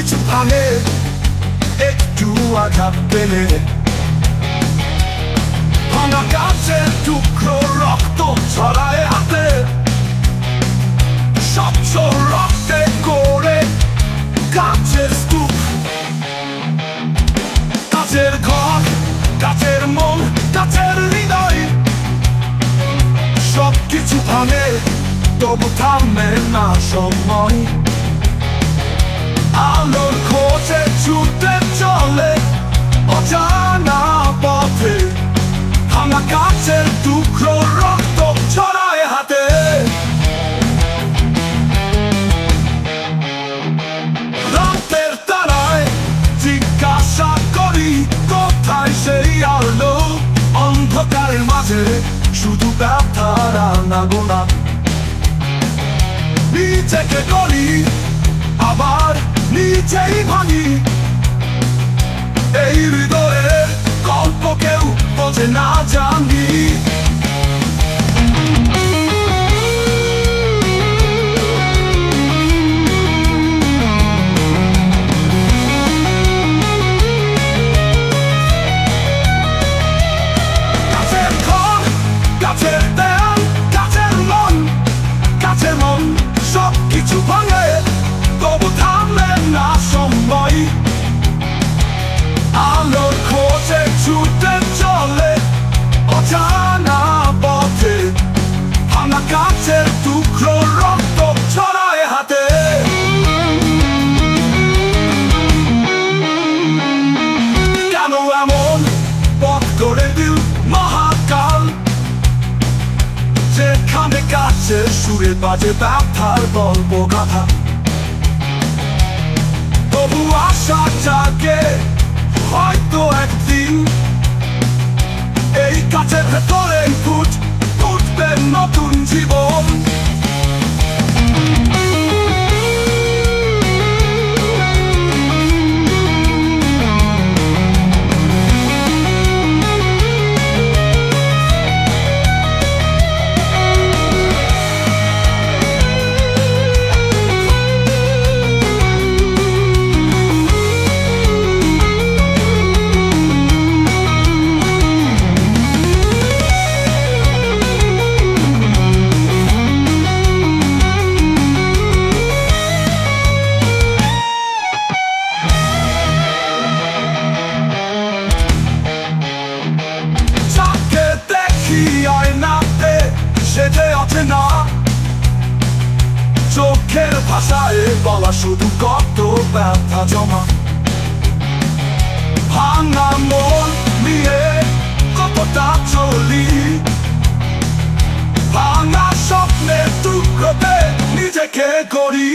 কিছু ভাঙে, একটু আঘাত পেলে ভাঙা গাছের টুকরো রক্ত ছড়ায় হাতে, স্বচ্ছ রক্তে করে গাছের স্তূপ, গাছের ঘর, গাছের মন, গাছের হৃদয়। সব কিছু ভাঙে, তবু থামে না সময়। আলোর খোঁজে ছুটে চলে অজানা পথে, ভাঙা গাছের টুকরো রক্ত ছড়ায় হাতে। রাতের তারায় জিজ্ঞাসা করি, কোথায় সেই আলো? অন্ধকারের মাঝে শুধু ব্যথার আনাগোনা। নিজেকে গলি, আবার নিজেই ভাঙি। এই হৃদয়ের গল্প কেউ বোঝে না জানি। গাছের ঘর, গাছের দেয়াল, গাছের মন, গাছের মন, সব কিছু ভাঙে, তবু থামে না সময়। আলোর খোঁজে ছুটে চলে অজানা পথে, ভাঙা গাছের টুকরো রক্ত ছড়ায় হাতে। কেন এমন পথ করে দিল মহাকাল, যেখানে গাছের সুরে বাজে ব্যথার গল্প গাথা? তবু আশা জাগে, হয়তো একদিন এই গাছের ভেতরে ফুটবে নতুন জীবন। চোখের ভাষায় বলা শুধু কত ব্যথা জমা। ভাঙা মন নিয়ে কতটা চলি, ভাঙা স্বপ্নের টুকরোতে নিজেকে গড়ি।